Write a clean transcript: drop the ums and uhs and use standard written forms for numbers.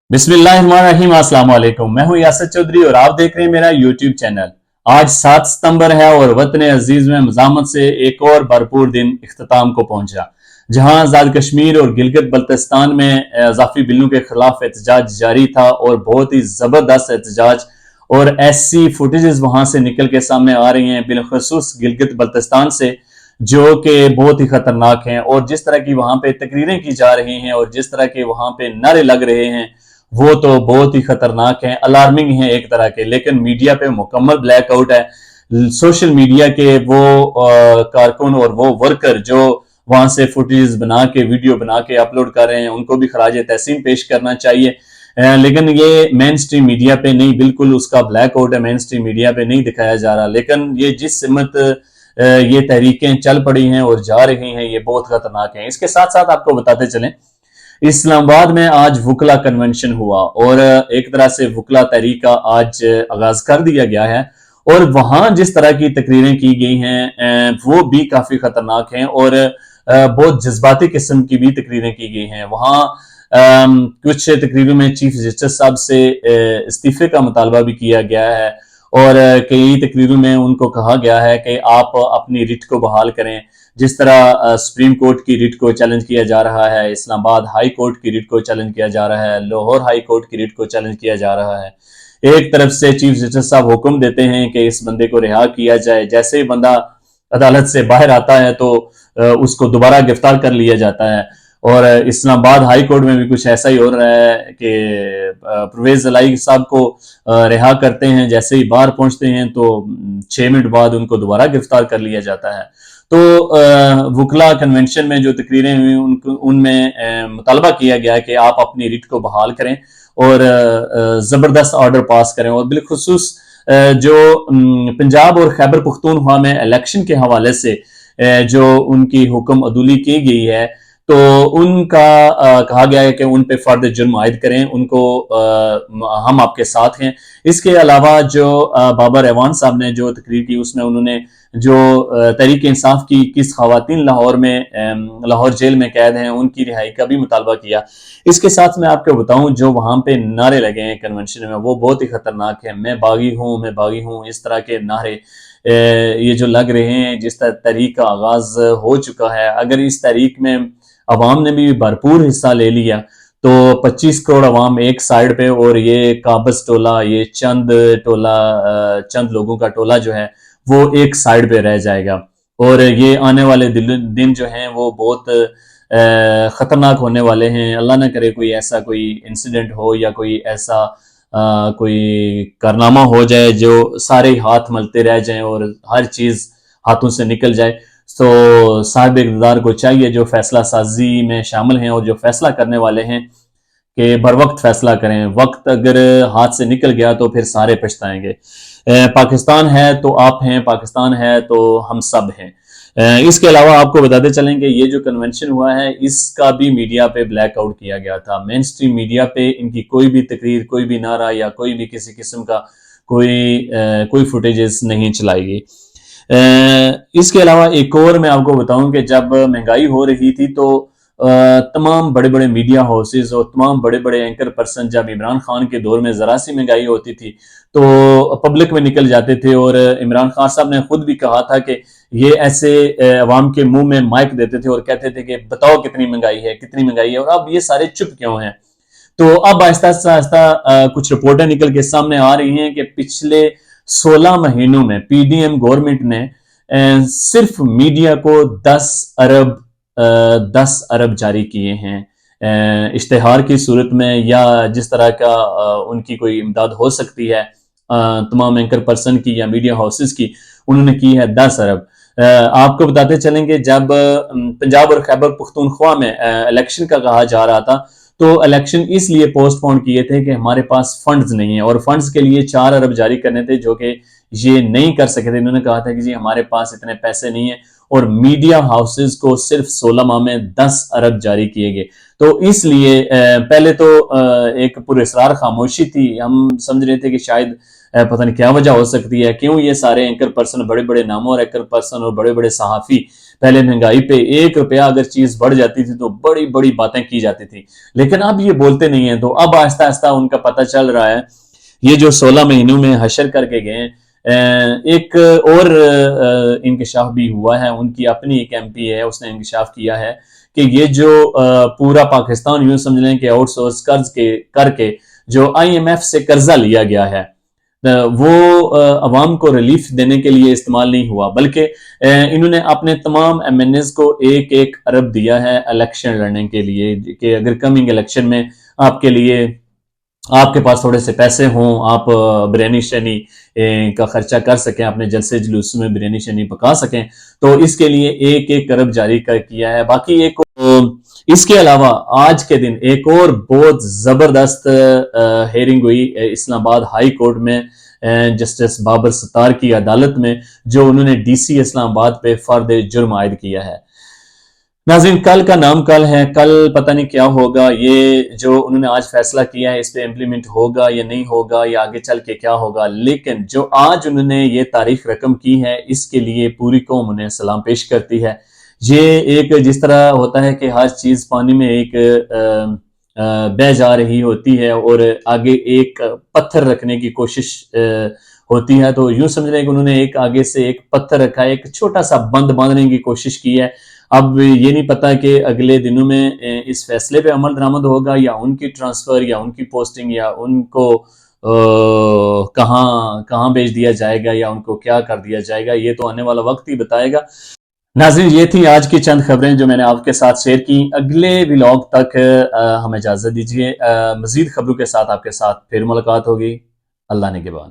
बिस्मिल्लाहिर्रहमानिर्रहीम। अस्सलाम वालेकुम। मैं हूं यासर चौधरी और आप देख रहे हैं मेरा यूट्यूब चैनल। आज 7 सितंबर है और वतन अजीज में मज़ामत से एक और भरपूर दिन इख्तिताम को पहुंचा, जहां आज़ाद कश्मीर और गिलगित बल्तिस्तान में इजाफी बिलों के खिलाफ एहतजाज जारी था और बहुत ही जबरदस्त एहतजाज और ऐसी फुटेजेस वहां से निकल के सामने आ रही हैं, बिलखसूस गिलगित बल्तिस्तान से, जो कि बहुत ही खतरनाक हैं। और जिस तरह की वहां पे तकरीरें की जा रही हैं और जिस तरह के वहां पे नारे लग रहे हैं, वो तो बहुत ही खतरनाक है, अलार्मिंग है एक तरह के। लेकिन मीडिया पे मुकम्मल ब्लैकआउट है। सोशल मीडिया के वो कारकुन और वो वर्कर जो वहां से फुटेज बना के वीडियो बना के अपलोड कर रहे हैं, उनको भी खराज तहसीन पेश करना चाहिए। लेकिन ये मेन स्ट्रीम मीडिया पे नहीं, बिल्कुल उसका ब्लैकआउट है, मेन स्ट्रीम मीडिया पे नहीं दिखाया जा रहा। लेकिन ये जिस सिमत ये तहरीकें चल पड़ी हैं और जा रही हैं, ये बहुत खतरनाक है। इसके साथ साथ आपको बताते चलें, इस्लामाबाद में आज वकला कन्वेंशन हुआ और एक तरह से वकला तहरीक का आज आगाज कर दिया गया है। और वहां जिस तरह की तकरीरें की गई हैं वो भी काफी खतरनाक हैं और बहुत जज्बाती किस्म की भी तकरीरें की गई हैं। वहां कुछ तकरीरों में चीफ जस्टिस साहब से इस्तीफे का मुतालबा भी किया गया है और कई तकरीरों में उनको कहा गया है कि आप अपनी रिट को बहाल करें। जिस तरह सुप्रीम कोर्ट की रिट को चैलेंज किया जा रहा है, इस्लामाबाद हाई कोर्ट की रिट को चैलेंज किया जा रहा है, लाहौर हाई कोर्ट की रिट को चैलेंज किया जा रहा है। एक तरफ से चीफ जस्टिस साहब हुक्म देते हैं कि इस बंदे को रिहा किया जाए, जैसे ही बंदा अदालत से बाहर आता है तो उसको दोबारा गिरफ्तार कर लिया जाता है। और इस्लामाबाद हाई कोर्ट में भी कुछ ऐसा ही हो रहा है कि परवेज जलाई साहब को रिहा करते हैं, जैसे ही बाहर पहुंचते हैं तो 6 मिनट बाद उनको दोबारा गिरफ्तार कर लिया जाता है। तो वकला कन्वेंशन में जो तकरीरें हुई उनमें मुतालबा किया गया कि आप अपनी रिट को बहाल करें और जबरदस्त ऑर्डर पास करें। और बिलखुसूस जो पंजाब और खैबर पख्तूनख्वा में इलेक्शन के हवाले से जो उनकी हुक्म अदूली की गई है, तो उनका कहा गया है कि उन पे फर्द जुर्म आयद करें, उनको हम आपके साथ हैं। इसके अलावा जो बाबर एवान साहब ने जो तकरीर की, उसमें उन्होंने जो तहरीक इंसाफ की 21 खवातीन लाहौर जेल में कैद हैं, उनकी रिहाई का भी मुतालबा किया। इसके साथ मैं आपको बताऊं, जो वहां पे नारे लगे हैं कन्वेंशन में, वो बहुत ही खतरनाक है। मैं बागी हूं, मैं बागी हूं, इस तरह के नारे ये जो लग रहे हैं। जिस तहरीक का आगाज हो चुका है, अगर इस तहरीक में अवाम ने भी भरपूर हिस्सा ले लिया तो 25 करोड़ अवाम एक साइड पे और ये काबस टोला, ये चंद लोगों का टोला जो है वो एक साइड पे रह जाएगा। और ये आने वाले दिन जो हैं वो बहुत खतरनाक होने वाले हैं। अल्लाह ना करे कोई ऐसा कोई इंसिडेंट हो या कोई ऐसा कोई कारनामा हो जाए जो सारे हाथ मलते रह जाएं और हर चीज हाथों से निकल जाए। तो साहिब इक़्तिदार को चाहिए, जो फैसला साजी में शामिल हैं और जो फैसला करने वाले हैं, कि बर वक्त फैसला करें। वक्त अगर हाथ से निकल गया तो फिर सारे पछताएंगे। पाकिस्तान है तो आप हैं, पाकिस्तान है तो हम सब हैं। इसके अलावा आपको बताते चलेंगे, ये जो कन्वेंशन हुआ है इसका भी मीडिया पे ब्लैकआउट किया गया था। मेन स्ट्रीम मीडिया पे इनकी कोई भी तकरीर, कोई भी नारा या कोई भी किसी किस्म का कोई फुटेजेस नहीं चलाई गई। इसके अलावा एक और मैं आपको बताऊं कि जब महंगाई हो रही थी तो तमाम बड़े बड़े मीडिया हाउसेज और तमाम बड़े बड़े एंकर पर्सन, जब इमरान खान के दौर में जरा सी महंगाई होती थी तो पब्लिक में निकल जाते थे। और इमरान खान साहब ने खुद भी कहा था कि ये ऐसे अवाम के मुंह में माइक देते थे और कहते थे कि बताओ कितनी महंगाई है, कितनी महंगाई है। और अब ये सारे चुप क्यों हैं? तो अब आहिस्ता आहिस्ता कुछ रिपोर्टें निकल के सामने आ रही हैं कि पिछले 16 महीनों में पीडीएम गवर्नमेंट ने सिर्फ मीडिया को 10 अरब जारी किए हैं इश्तेहार की सूरत में, या जिस तरह का उनकी कोई इमदाद हो सकती है तमाम एंकर पर्सन की या मीडिया हाउसेस की, उन्होंने की है 10 अरब। आपको बताते चलेंगे, जब पंजाब और खैबर पख्तूनख्वा में इलेक्शन का कहा जा रहा था तो इलेक्शन इसलिए पोस्टपोन किए थे कि हमारे पास फंड्स नहीं है, और फंड्स के लिए 4 अरब जारी करने थे, जो कि ये नहीं कर सके थे। इन्होंने कहा था कि जी हमारे पास इतने पैसे नहीं है, और मीडिया हाउसेस को सिर्फ 16 माह में 10 अरब जारी किए गए। तो इसलिए पहले तो एक पुरस्कार खामोशी थी। हम समझ रहे थे कि शायद पता नहीं क्या वजह हो सकती है, क्यों ये सारे एंकर पर्सन, बड़े बड़े नामों और एंकर पर्सन और बड़े बड़े सहाफी پہلے مہنگائی پہ 1 روپیہ اگر چیز بڑھ جاتی تھی تو بڑی بڑی باتیں کی جاتی تھی، لیکن اب یہ بولتے نہیں ہیں۔ تو اب آہستہ آہستہ ان کا پتہ چل رہا ہے، یہ جو 16 مہینوں میں حشر کر کے گئے، ایک اور انکشاف بھی ہوا ہے، ان کی اپنی ایک ایم پی ہے، اس نے انکشاف کیا ہے کہ یہ جو پورا پاکستان یوں سمجھ لیں کہ آؤٹ سورس قرض کر کے جو آئی ایم ایف سے قرضہ لیا گیا ہے، وہ عوام کو ریلیف دینے کے لیے استعمال نہیں ہوا، بلکہ انہوں نے اپنے تمام ایم این ایز کو 1 ارب دیا ہے الیکشن لڑنے کے لیے، کہ اگر کمنگ الیکشن میں آپ کے لیے، آپ کے پاس تھوڑے سے پیسے ہوں، آپ بریانی شانی کا خرچہ کر سکیں، اپنے جلسے جلوس میں بریانی شانی پکا سکیں، تو اس کے لیے 1 ارب جاری کیا ہے۔ باقی ایک اس کے علاوہ آج کے دن ایک اور بہت زبردست ہیئرنگ ہوئی اسلام آباد ہائی کورٹ میں، جسٹس بابر ستار کی عدالت میں، جو انہوں نے ڈی سی اسلام آباد پہ فرد جرم عائد کیا ہے۔ ناظرین، کل کا نام کل ہے، کل پتہ نہیں کیا ہوگا، یہ جو انہوں نے آج فیصلہ کیا ہے اس پہ امپلیمنٹ ہوگا یا نہیں ہوگا، یا آگے چل کے کیا ہوگا، لیکن جو آج انہوں نے یہ تاریخ رقم کی ہے اس کے لیے پوری قوم انہیں سلام پیش کرتی ہے۔ یہ ایک جس طرح ہوتا ہے کہ ہر چیز پانی میں ایک بہہ جا رہی ہوتی ہے اور آگے ایک پتھر رکھنے کی کوشش ہوتی ہے، تو یوں سمجھ رہے ہیں کہ انہوں نے ایک آگے سے ایک پتھر رکھا ہے، ایک چھوٹا سا بند باندھنے کی کوشش کی ہے۔ اب یہ نہیں پتا کہ اگلے دنوں میں اس فیصلے پہ عمل درآمد ہوگا، یا ان کی ٹرانسفر، یا ان کی پوسٹنگ، یا ان کو کہاں بھیج دیا جائے گا، یا ان کو کیا کر دیا جائے گا، یہ تو آنے والا وقت ہی بتائے گا۔ ناظرین، یہ تھی آج کی چند خبریں جو میں نے آپ کے ساتھ شیئر کی۔ اگلے ولاگ تک ہمیں اجازت دیجیے، مزید خبروں کے ساتھ آپ کے ساتھ پھر ملاقات ہوگی۔ اللہ نگہبان۔